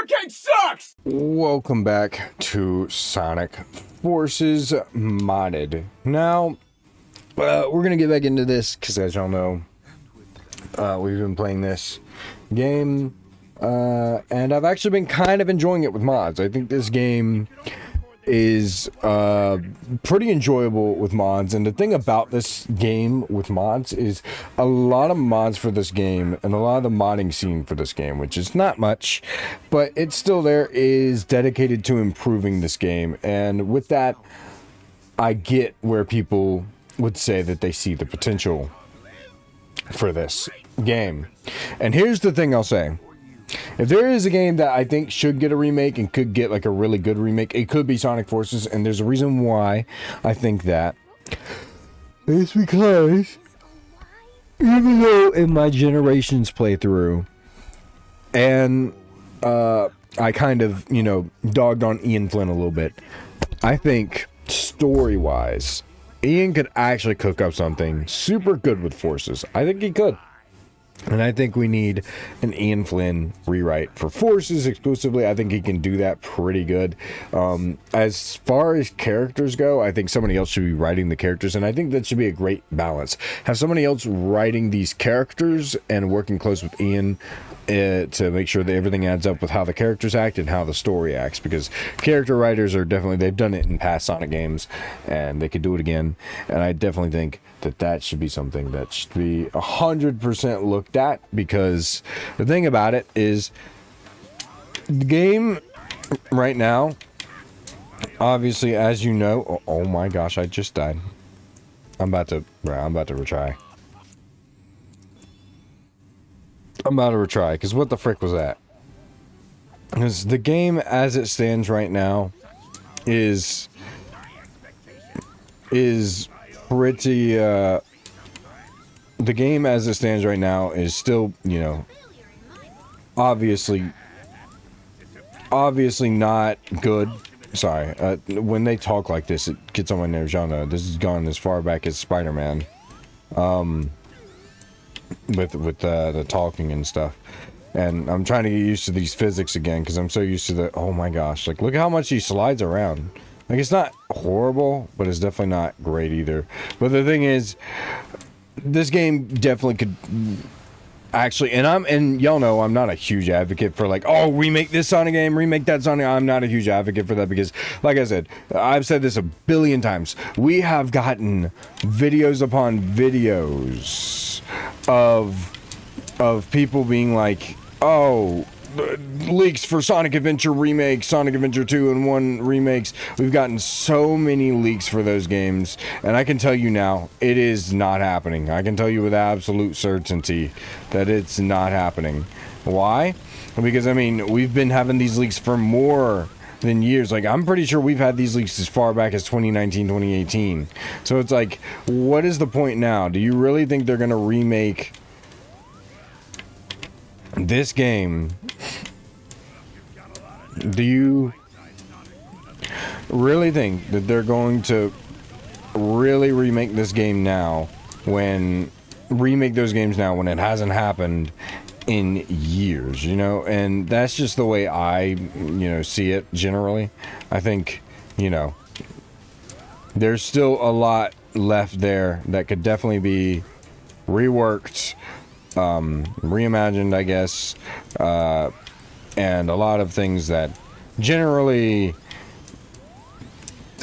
arcade sucks! Welcome back to Sonic Forces Modded. Now, we're gonna get back into this because, as y'all know, we've been playing this game, and I've actually been kind of enjoying it with mods. I think this game is pretty enjoyable with mods, and the thing about this game with mods is a lot of mods for this game and a lot of the modding scene for this game, which is not much, but it's still there, is dedicated to improving this game. And with that, I get where people would say that they see the potential for this game. And here's the thing I'll say: if there is a game that I think should get a remake and could get like a really good remake, it could be Sonic Forces. And there's a reason why I think that. It's because even though in my Generations playthrough, and I kind of, dogged on Ian Flynn a little bit, I think story-wise, Ian could actually cook up something super good with Forces. I think he could. And I think we need an Ian Flynn rewrite for Forces exclusively. I think he can do that pretty good. As far as characters go, I think somebody else should be writing the characters, and I think that should be a great balance. Have somebody else writing these characters and working close with Ian to make sure that everything adds up with how the characters act and how the story acts, because character writers are definitely, they've done it in past Sonic games and they could do it again. And I definitely think that should be something that should be 100% looked at, because the thing about it is the game right now, obviously, as you know, oh my gosh, I just died. I'm about to retry. I'm about to retry, because what the frick was that? Because the game as it stands right now is pretty, the game as it stands right now is still, obviously not good. Sorry, when they talk like this, it gets on my nerves. Y'all know, this has gone as far back as Spider-Man. With the talking and stuff, and I'm trying to get used to these physics again, because I'm so used to the, oh my gosh, like look at how much he slides around. Like, it's not horrible, but it's definitely not great either. But the thing is, this game definitely could actually, and y'all know I'm not a huge advocate for like, oh, remake this Sonic game, remake that Sonic. I'm not a huge advocate for that, because like I said, I've said this a billion times, we have gotten videos upon videos of people being like, oh, leaks for Sonic Adventure remake, Sonic Adventure 2 and 1 remakes. We've gotten so many leaks for those games, and I can tell you now, it is not happening. I can tell you with absolute certainty that it's not happening. Why? Because, I mean, we've been having these leaks for more than years. Like, I'm pretty sure we've had these leaks as far back as 2019, 2018. So it's like, what is the point now? Do you really think they're gonna remake this game? Do you really think that they're going to really remake this game now, when remake those games now when it hasn't happened in years, and that's just the way I, see it generally. I think, there's still a lot left there that could definitely be reworked, reimagined, I guess, and a lot of things that generally,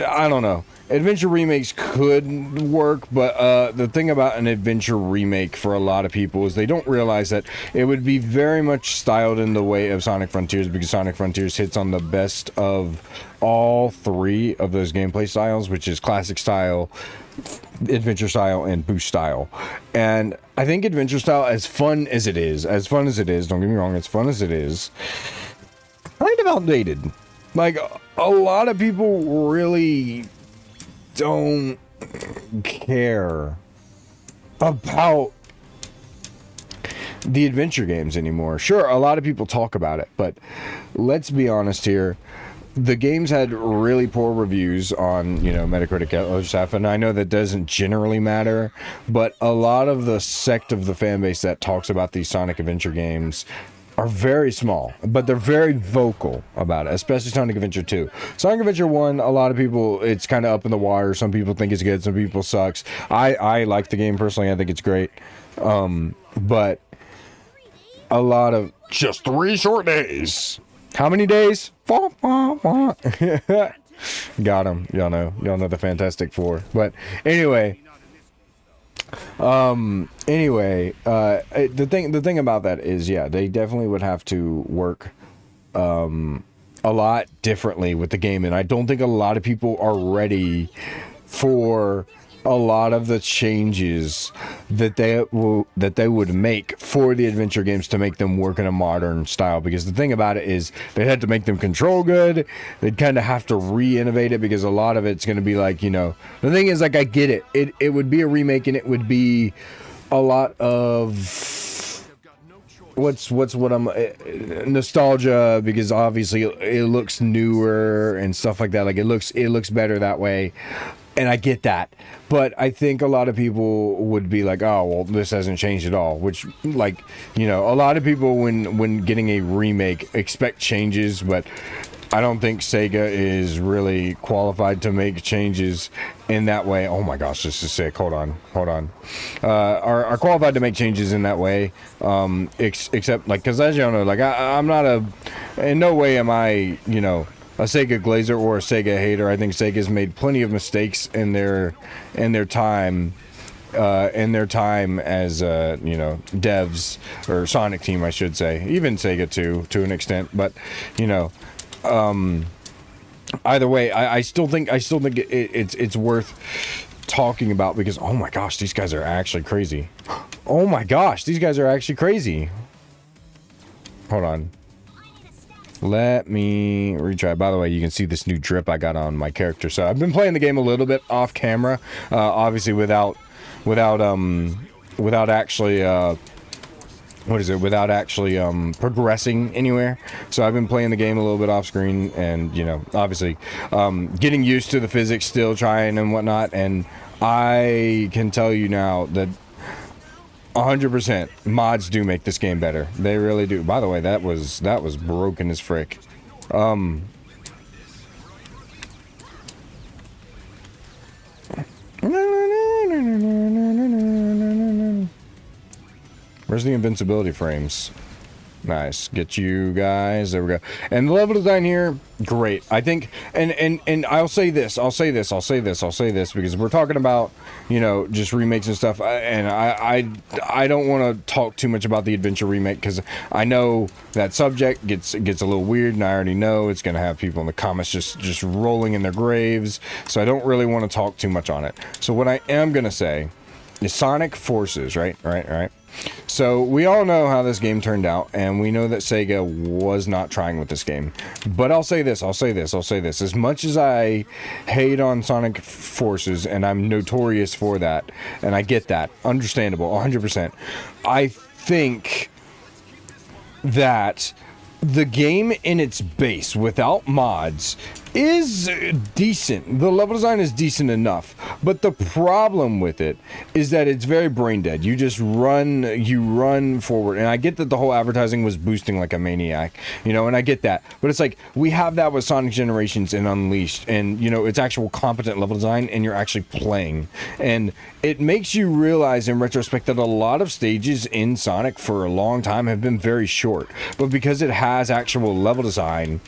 I don't know. Adventure remakes could work, but the thing about an adventure remake for a lot of people is they don't realize that it would be very much styled in the way of Sonic Frontiers, because Sonic Frontiers hits on the best of all three of those gameplay styles, which is classic style, adventure style, and boost style. And I think adventure style, as fun as it is, don't get me wrong, as fun as it is, kind of outdated. Like, a lot of people really don't care about the adventure games anymore. Sure, a lot of people talk about it, but let's be honest here. The games had really poor reviews on, Metacritic and other stuff, and I know that doesn't generally matter, but a lot of the sect of the fan base that talks about these Sonic Adventure games are very small, but they're very vocal about it, especially Sonic Adventure 2. Sonic Adventure 1, a lot of people, it's kind of up in the wire. Some people think it's good, some people sucks. I like the game personally. I think it's great. But a lot of just 3 short days. How many days? Got him. Y'all know the Fantastic Four. But anyway, the thing about that is, yeah, they definitely would have to work a lot differently with the game, and I don't think a lot of people are ready for a lot of the changes that they would make for the adventure games to make them work in a modern style. Because the thing about it is, they had to make them control good. They'd kind of have to re-innovate it, because a lot of it's going to be like, you know, the thing is, like, I get it. It would be a remake, and it would be a lot of nostalgia, because obviously it looks newer and stuff like that. Like, it looks better that way. And I get that, but I think a lot of people would be like, oh, well, this hasn't changed at all, which, like, you know, a lot of people when getting a remake expect changes, but I don't think Sega is really qualified to make changes in that way. Oh my gosh, this is sick. Hold on. Are qualified to make changes in that way, except, like, because as y'all know, like, I'm not in no way am I, you know, a Sega glazer or a Sega hater. I think Sega's made plenty of mistakes in their time as you know, devs, or Sonic team, I should say, even Sega too, to an extent. But, you know, either way, I still think it's worth talking about, because oh my gosh, these guys are actually crazy. Oh my gosh, these guys are actually crazy. Hold on. Let me retry. By the way, you can see this new drip I got on my character. So I've been playing the game a little bit off camera, obviously without actually progressing anywhere. So I've been playing the game a little bit off screen, and, you know, obviously getting used to the physics, still trying and whatnot. And I can tell you now that 100% mods do make this game better. They really do. By the way, that was broken as frick. Where's the invincibility frames? Nice. Get you guys. There we go. And the level design here, great. I think, and I'll say this, because we're talking about, you know, just remakes and stuff. And I don't want to talk too much about the Adventure remake, because I know that subject gets a little weird, and I already know it's going to have people in the comments just rolling in their graves. So I don't really want to talk too much on it. So what I am going to say is Sonic Forces, right? So we all know how this game turned out, and we know that Sega was not trying with this game. But I'll say this. As much as I hate on Sonic Forces, and I'm notorious for that, and I get that, understandable, 100%, I think that the game in its base, without mods, is decent. The level design is decent enough, but the problem with it is that it's very brain dead. You just run forward, and I get that the whole advertising was boosting like a maniac, you know, and I get that, but it's like, we have that with Sonic Generations and Unleashed, and, you know, it's actual competent level design, and you're actually playing, and it makes you realize in retrospect that a lot of stages in Sonic for a long time have been very short, but because it has actual level design,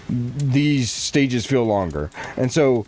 these stages feel longer. And so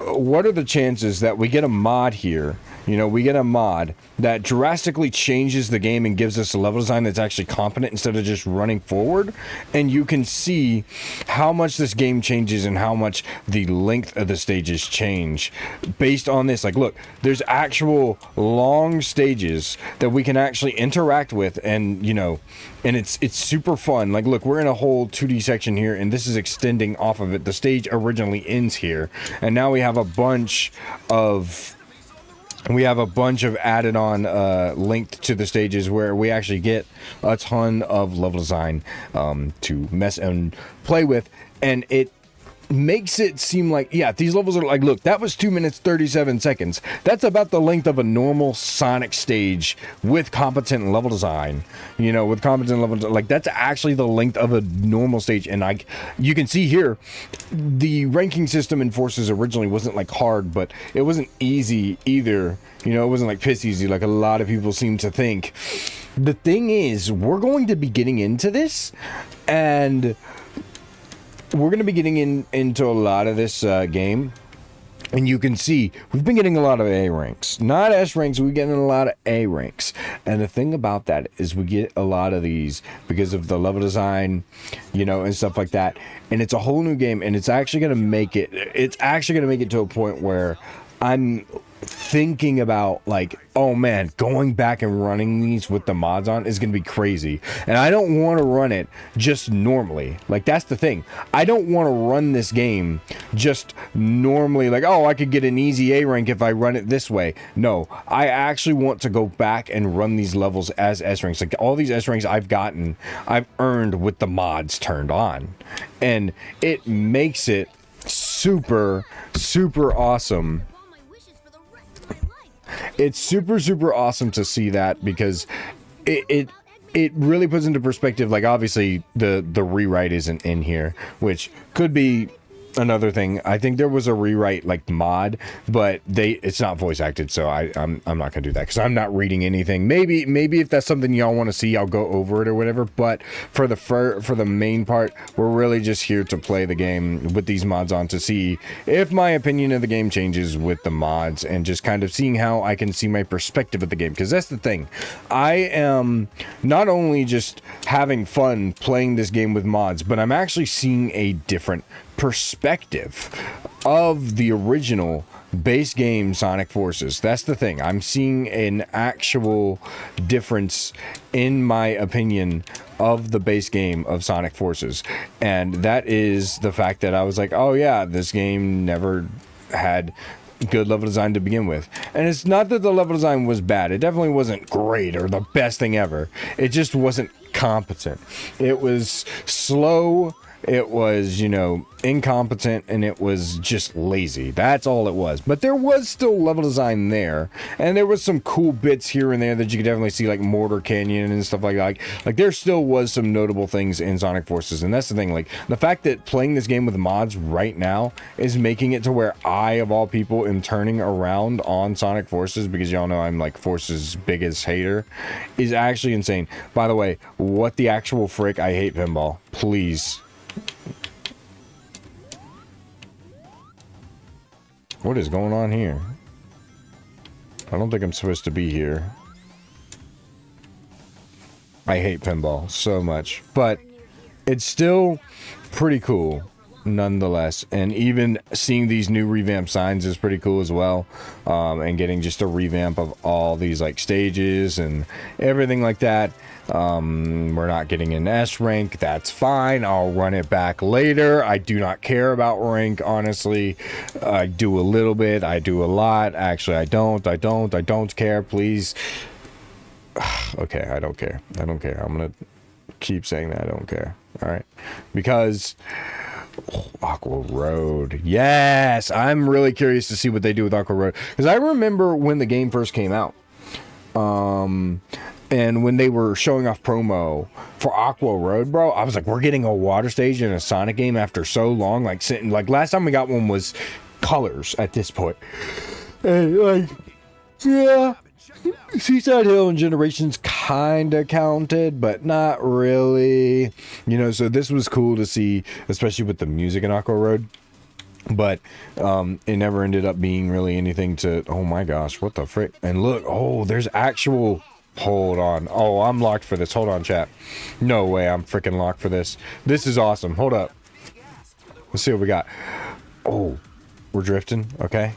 what are the chances that we get a mod here, you know, we get a mod that drastically changes the game and gives us a level design that's actually competent instead of just running forward, and you can see how much this game changes and how much the length of the stages change based on this. Like, look, there's actual long stages that we can actually interact with, and, you know, and it's super fun. Like, look, we're in a whole 2D section here, and this is extending off of it. The stage originally ends here, and now we have a bunch of added on linked to the stages where we actually get a ton of level design to mess and play with, and it makes it seem like, yeah, these levels are like, look, that was 2 minutes 37 seconds. That's about the length of a normal Sonic stage with competent level design. You know, with competent level, like that's actually the length of a normal stage. And you can see here, the ranking system in Forces originally wasn't like hard, but it wasn't easy either. You know, it wasn't like piss easy like a lot of people seem to think. The thing is, we're going to be getting into this, and we're going to be getting into a lot of this game, and you can see we've been getting a lot of A ranks, not S ranks. We're getting a lot of A ranks, and the thing about that is we get a lot of these because of the level design, you know, and stuff like that. And it's a whole new game, and it's actually going to make it. It's actually going to make it to a point where I'm thinking about like, oh man, going back and running these with the mods on is gonna be crazy. And I don't want to run it just normally. Like, that's the thing, I don't want to run this game just normally, like, oh, I could get an easy A rank if I run it this way. No, I actually want to go back and run these levels as S ranks. Like, all these S ranks I've earned with the mods turned on, and it makes it super awesome. It's super awesome to see that, because it really puts into perspective, like, obviously the rewrite isn't in here, which could be another thing. I think there was a rewrite like mod, but it's not voice acted, so I'm not gonna do that because I'm not reading anything. Maybe if that's something y'all want to see, I'll go over it or whatever. But for the main part, we're really just here to play the game with these mods on, to see if my opinion of the game changes with the mods, and just kind of seeing how I can see my perspective of the game. Because that's the thing, I am not only just having fun playing this game with mods, but I'm actually seeing a different perspective of the original base game Sonic Forces. That's the thing, I'm seeing an actual difference in my opinion of the base game of Sonic Forces, and that is the fact that I was like, oh yeah, this game never had good level design to begin with. And it's not that the level design was bad, it definitely wasn't great or the best thing ever, it just wasn't competent. It was slow, it was, you know, incompetent, and it was just lazy. That's all it was. But there was still level design there, and there was some cool bits here and there that you could definitely see, like Mortar Canyon and stuff like that. Like there still was some notable things in Sonic Forces, and that's the thing. Like, the fact that playing this game with mods right now is making it to where I, of all people, am turning around on Sonic Forces, because y'all know I'm like Forces' biggest hater, is actually insane. By the way, what the actual frick? I hate pinball. Please. What is going on here? I don't think I'm supposed to be here. I hate pinball so much, but it's still pretty cool nonetheless. And even seeing these new revamped signs is pretty cool as well. And getting just a revamp of all these like stages and everything like that. We're not getting an S rank. That's fine. I'll run it back later. I do not care about rank, honestly. I do a little bit. I do a lot. Actually, I don't care. Please. Okay, I don't care. I don't care. I'm gonna keep saying that. I don't care. All right, because Aqua Road. Yes, I'm really curious to see what they do with Aqua Road, because I remember when the game first came out. And when they were showing off promo for Aqua Road, bro, I was like, we're getting a water stage in a Sonic game after so long. Like, sitting, like last time we got one was Colors at this point. And like, yeah, Seaside Hill and Generations kind of counted, but not really. You know, so this was cool to see, especially with the music in Aqua Road. But it never ended up being really anything to, oh my gosh, what the frick? And look, oh, there's actual... Hold on. Oh, I'm locked for this. Hold on, chat. No way I'm freaking locked for this. This is awesome. Hold up. Let's see what we got. Oh, we're drifting. Okay.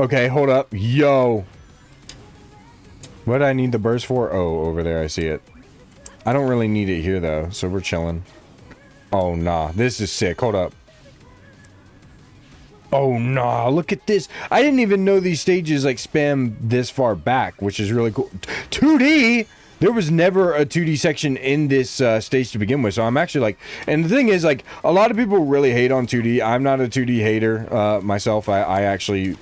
Okay, hold up. Yo. What do I need the burst for? Oh, over there. I see it. I don't really need it here, though, so we're chilling. Oh, nah. This is sick. Hold up. Oh, nah, look at this. I didn't even know these stages, like, spam this far back, which is really cool. 2D? There was never a 2D section in this stage to begin with, so I'm actually like, and the thing is, like, a lot of people really hate on 2D. I'm not a 2D hater myself. I actually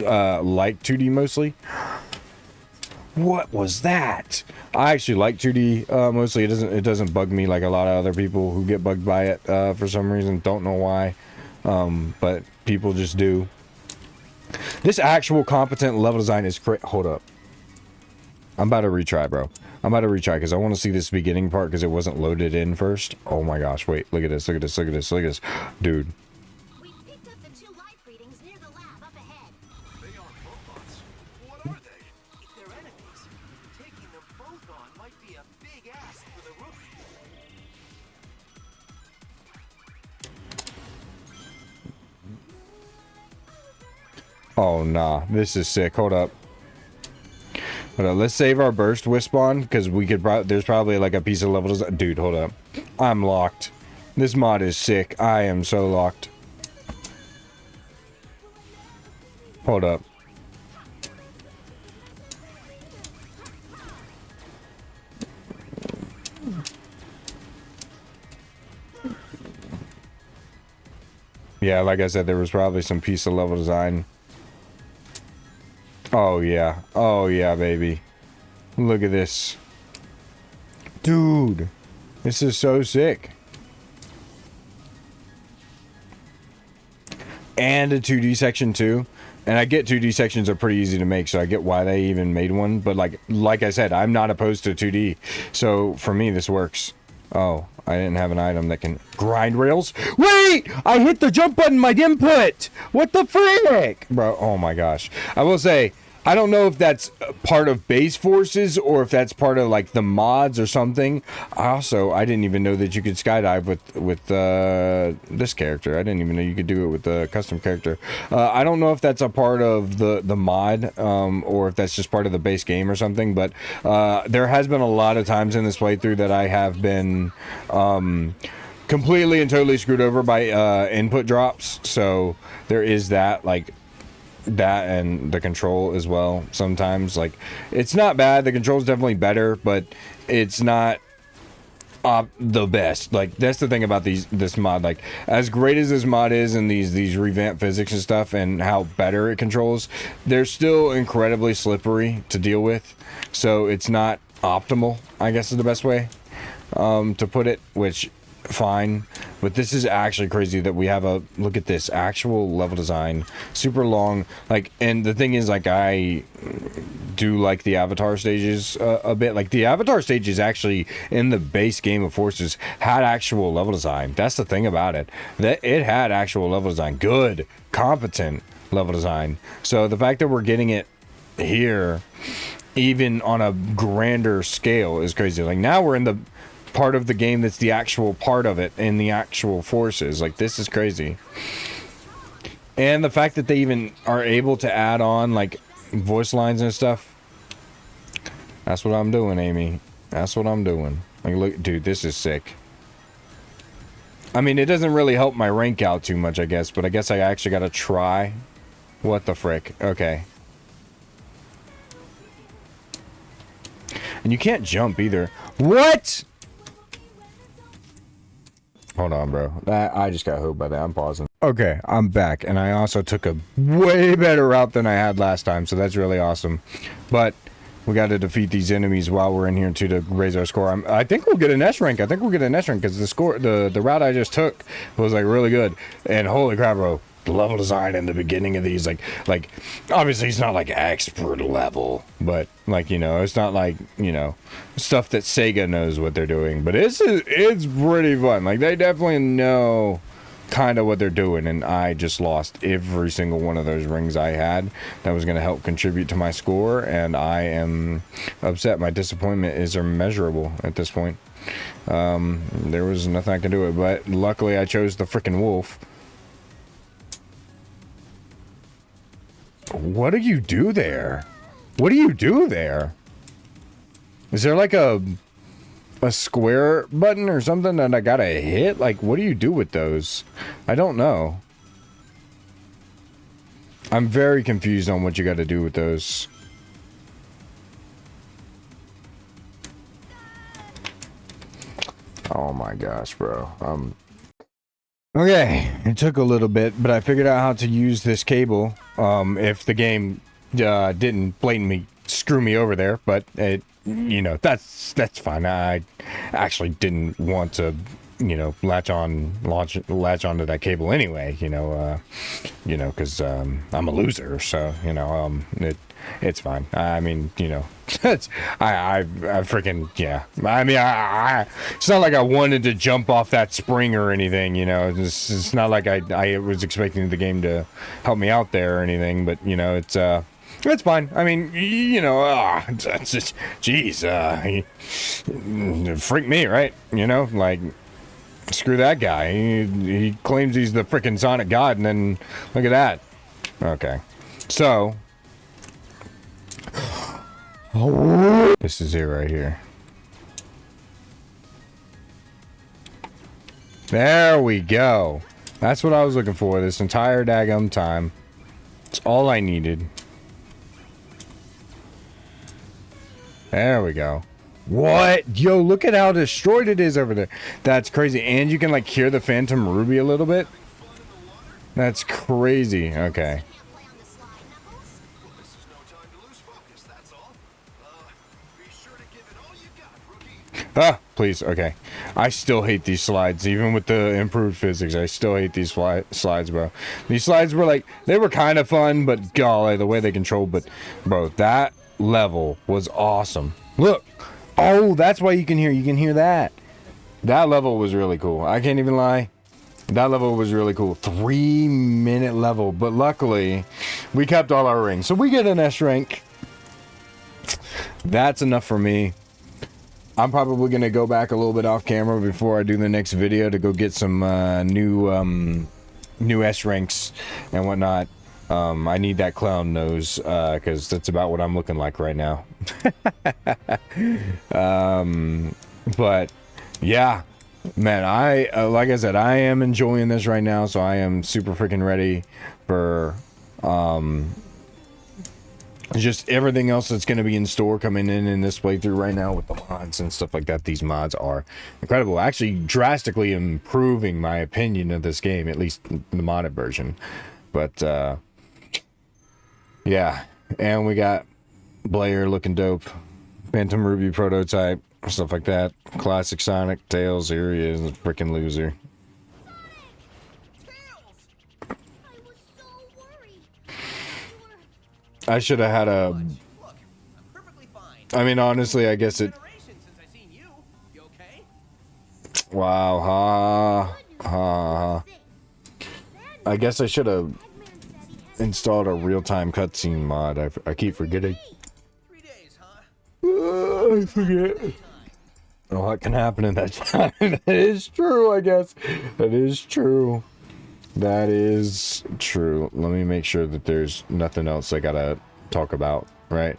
like 2D mostly. What was that? I actually like 2D mostly. It doesn't bug me like a lot of other people who get bugged by it for some reason. Don't know why, but people just do. This actual competent level design is hold up. I'm about to retry, bro. I'm about to retry because I want to see this beginning part because it wasn't loaded in first. Oh my gosh, wait, look at this, look at this, look at this, look at this. Dude. We picked up the 2 life readings near the lab up ahead. They are robots. What are they? If they're enemies, taking them both on might be a big ask for the rookie. Oh nah, this is sick. Hold up. Hold up. Let's save our burst wisp on because we could. There's probably like a piece of level design. Dude, hold up. I'm locked. This mod is sick. I am so locked. Hold up. Yeah, like I said, there was probably some piece of level design. Oh yeah. Oh yeah, baby. Look at this. Dude. This is so sick. And a 2D section too. And I get 2D sections are pretty easy to make, so I get why they even made one. But like I said, I'm not opposed to 2D. So for me, this works. Oh, I didn't have an item that can grind rails. Wait! I hit the jump button, my input! What the frick? Bro, oh my gosh. I will say, I don't know if that's part of base forces or if that's part of like the mods or something. I didn't even know that you could skydive with this character. I didn't even know you could do it with the custom character. I don't know if that's a part of the mod or if that's just part of the base game or something. But there has been a lot of times in this playthrough that I have been completely and totally screwed over by input drops. So there is that, like, that and the control as well. Sometimes, like, it's not bad. The control's definitely better, but it's not the best. Like, that's the thing about this mod. Like, as great as this mod is and these revamped physics and stuff and how better it controls, they're still incredibly slippery to deal with. So it's not optimal, I guess is the best way to put it, which fine. But this is actually crazy that we have a look at this actual level design, super long. Like, and the thing is, like, I do like the avatar stages a bit. Like, the avatar stages actually in the base game of Forces had actual level design. That's the thing about it, that it had actual level design, good, competent level design. So the fact that we're getting it here even on a grander scale is crazy. Like, now we're in the part of the game that's the actual part of it in the actual Forces. Like, this is crazy. And the fact that they even are able to add on like voice lines and stuff, that's what I'm doing, Amy. That's what I'm doing. Like, look, dude, this is sick. I mean, it doesn't really help my rank out too much, I guess, but I guess I actually gotta try. What the frick? Okay. And you can't jump either. What? Hold on, bro. I just got hooked by that. I'm pausing. Okay, I'm back, and I also took a way better route than I had last time, so that's really awesome. But we got to defeat these enemies while we're in here too to raise our score. I think we'll get an S rank. I think we'll get an S rank because the route I just took was like really good. And holy crap, bro. The level design in the beginning of these, like obviously it's not like expert level, but like, you know, it's not like, you know, stuff that Sega knows what they're doing, but it's pretty fun. Like, they definitely know kind of what they're doing, and I just lost every single one of those rings I had that was going to help contribute to my score, and I am upset. My disappointment is immeasurable at this point. There was nothing I could do it, but luckily I chose the freaking wolf. What do you do there? What do you do there? Is there like a square button or something that I gotta hit? Like, what do you do with those? I don't know. I'm very confused on what you gotta do with those. Oh my gosh, bro. Okay, it took a little bit, but I figured out how to use this cable. If the game didn't blatantly screw me over there, but it, you know, that's fine. I actually didn't want to, you know, latch onto that cable anyway. You know, because I'm a loser, so you know, it's fine. I mean, you know, I freaking, yeah. I mean, it's not like I wanted to jump off that spring or anything, you know. It's not like I was expecting the game to help me out there or anything, but you know, it's fine. I mean, you know, it's just, geez, freak me, right? You know, like, screw that guy. He claims he's the freaking Sonic God, and then look at that. Okay, so. This is it right here. There we go. That's what I was looking for this entire daggum time. It's all I needed. There we go. What? Yo, look at how destroyed it is over there. That's crazy. And you can like hear the Phantom Ruby a little bit. That's crazy. Okay. Can't play on the slide, Knuckles. Well, this is no time to lose focus, that's all. Be sure to give it all you got, rookie. Ah, please. Okay. I still hate these slides. Even with the improved physics, I still hate these slides, bro. These slides were like, they were kind of fun, but golly, the way they controlled. But, bro, that level was awesome. Look. Oh, that's why you can hear that. That level was really cool. I can't even lie. That level was really cool. 3-minute level. But luckily, we kept all our rings. So we get an S rank. That's enough for me. I'm probably going to go back a little bit off camera before I do the next video to go get some new S ranks and whatnot. I need that clown nose because that's about what I'm looking like right now. But yeah, man, I like I said, I am enjoying this right now, so I am super freaking ready for just everything else that's going to be in store coming in this playthrough right now with the mods and stuff like that. These mods are incredible, actually drastically improving my opinion of this game, at least the modded version. But yeah, and we got Blair looking dope, Phantom Ruby prototype, stuff like that. Classic Sonic, Tails, here he is, a freaking loser. I was so worried. You I should have had a. Look, I'm perfectly fine. I mean, honestly, I guess it. Generations since I seen you. You okay? Wow, ha. I guess I should have installed a real-time cutscene mod. I keep forgetting. 3 days, huh? I forget. What can happen in that time? That is true, I guess. That is true. That is true. Let me make sure that there's nothing else I gotta talk about, right?